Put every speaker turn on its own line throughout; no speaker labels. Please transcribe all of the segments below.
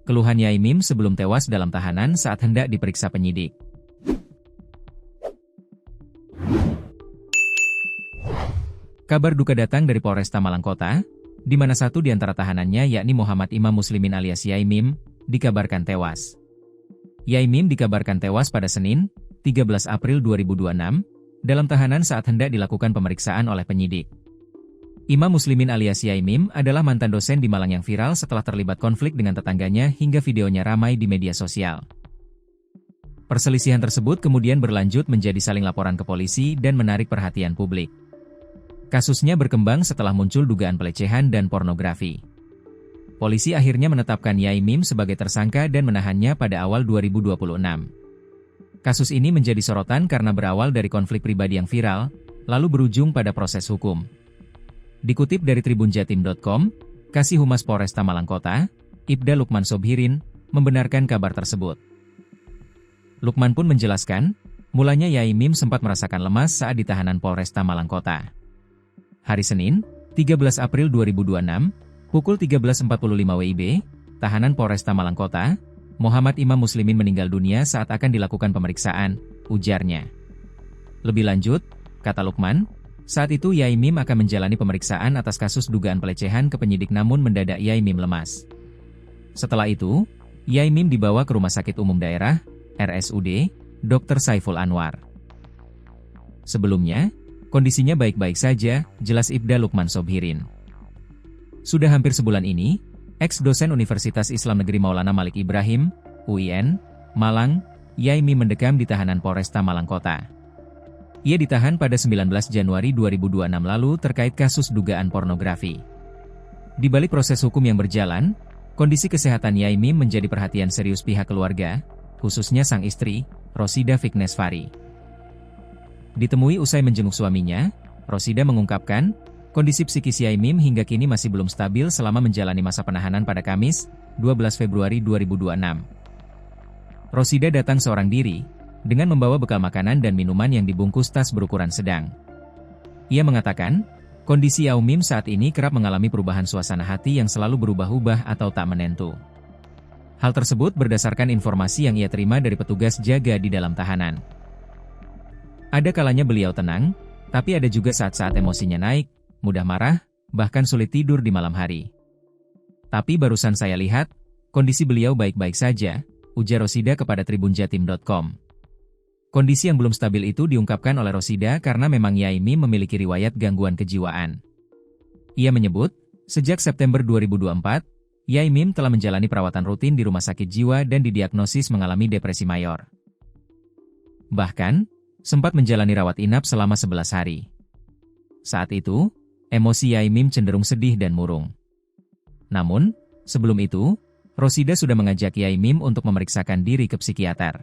Keluhan Yaimim sebelum tewas dalam tahanan saat hendak diperiksa penyidik. Kabar duka datang dari Polresta Malang Kota, di mana satu di antara tahanannya yakni Muhammad Imam Muslimin alias Yaimim, dikabarkan tewas. Yaimim dikabarkan tewas pada Senin, 13 April 2026, dalam tahanan saat hendak dilakukan pemeriksaan oleh penyidik. Imam Muslimin alias Yaimim adalah mantan dosen di Malang yang viral setelah terlibat konflik dengan tetangganya hingga videonya ramai di media sosial. Perselisihan tersebut kemudian berlanjut menjadi saling laporan ke polisi dan menarik perhatian publik. Kasusnya berkembang setelah muncul dugaan pelecehan dan pornografi. Polisi akhirnya menetapkan Yaimim sebagai tersangka dan menahannya pada awal 2026. Kasus ini menjadi sorotan karena berawal dari konflik pribadi yang viral, lalu berujung pada proses hukum. Dikutip dari tribunjatim.com, Kasih Humas Polresta Malang Kota, Ibda Lukman Sobhirin, membenarkan kabar tersebut. Lukman pun menjelaskan, mulanya Yaimim sempat merasakan lemas saat di tahanan Polresta Malang Kota. Hari Senin, 13 April 2026, pukul 13.45 WIB, tahanan Polresta Malang Kota, Muhammad Imam Muslimin meninggal dunia saat akan dilakukan pemeriksaan, ujarnya. Lebih lanjut, kata Lukman, saat itu Yaimim akan menjalani pemeriksaan atas kasus dugaan pelecehan ke penyidik namun mendadak Yaimim lemas. Setelah itu, Yaimim dibawa ke Rumah Sakit Umum Daerah, RSUD, Dr. Saiful Anwar. Sebelumnya, kondisinya baik-baik saja, jelas Ibda Lukman Sobhirin. Sudah hampir sebulan ini, ex-dosen Universitas Islam Negeri Maulana Malik Ibrahim, UIN, Malang, Yaimim mendekam di tahanan Polresta Malang Kota. Ia ditahan pada 19 Januari 2026 lalu terkait kasus dugaan pornografi. Di balik proses hukum yang berjalan, kondisi kesehatan Yaimim menjadi perhatian serius pihak keluarga, khususnya sang istri, Rosida Fiknesvari. Ditemui usai menjenguk suaminya, Rosida mengungkapkan, kondisi psikis Yaimim hingga kini masih belum stabil selama menjalani masa penahanan pada Kamis, 12 Februari 2026. Rosida datang seorang diri, dengan membawa bekal makanan dan minuman yang dibungkus tas berukuran sedang. Ia mengatakan, kondisi Yaimim saat ini kerap mengalami perubahan suasana hati yang selalu berubah-ubah atau tak menentu. Hal tersebut berdasarkan informasi yang ia terima dari petugas jaga di dalam tahanan. Ada kalanya beliau tenang, tapi ada juga saat-saat emosinya naik, mudah marah, bahkan sulit tidur di malam hari. Tapi barusan saya lihat, kondisi beliau baik-baik saja, ujar Rosida kepada tribunjatim.com. Kondisi yang belum stabil itu diungkapkan oleh Rosida karena memang Yaimim memiliki riwayat gangguan kejiwaan. Ia menyebut, sejak September 2024, Yaimim telah menjalani perawatan rutin di rumah sakit jiwa dan didiagnosis mengalami depresi mayor. Bahkan, sempat menjalani rawat inap selama 11 hari. Saat itu, emosi Yaimim cenderung sedih dan murung. Namun, sebelum itu, Rosida sudah mengajak Yaimim untuk memeriksakan diri ke psikiater.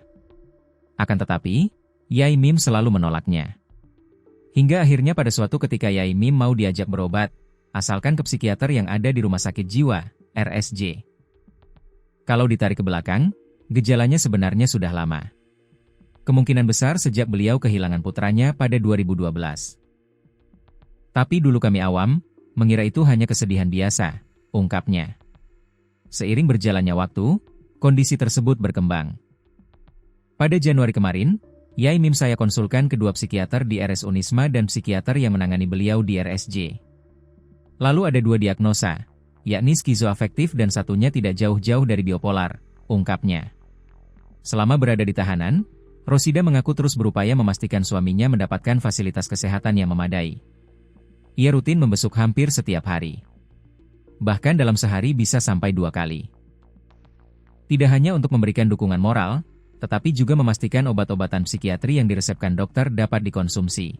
Akan tetapi, Yaimim selalu menolaknya. Hingga akhirnya pada suatu ketika Yaimim mau diajak berobat, asalkan ke psikiater yang ada di Rumah Sakit Jiwa, RSJ. Kalau ditarik ke belakang, gejalanya sebenarnya sudah lama. Kemungkinan besar sejak beliau kehilangan putranya pada 2012. Tapi dulu kami awam, mengira itu hanya kesedihan biasa, ungkapnya. Seiring berjalannya waktu, kondisi tersebut berkembang. Pada Januari kemarin, Yaimim saya konsulkan kedua psikiater di RS Unisma dan psikiater yang menangani beliau di RSJ. Lalu ada dua diagnosa, yakni skizoafektif dan satunya tidak jauh-jauh dari bipolar, ungkapnya. Selama berada di tahanan, Rosida mengaku terus berupaya memastikan suaminya mendapatkan fasilitas kesehatan yang memadai. Ia rutin membesuk hampir setiap hari. Bahkan dalam sehari bisa sampai 2 kali. Tidak hanya untuk memberikan dukungan moral, tetapi juga memastikan obat-obatan psikiatri yang diresepkan dokter dapat dikonsumsi.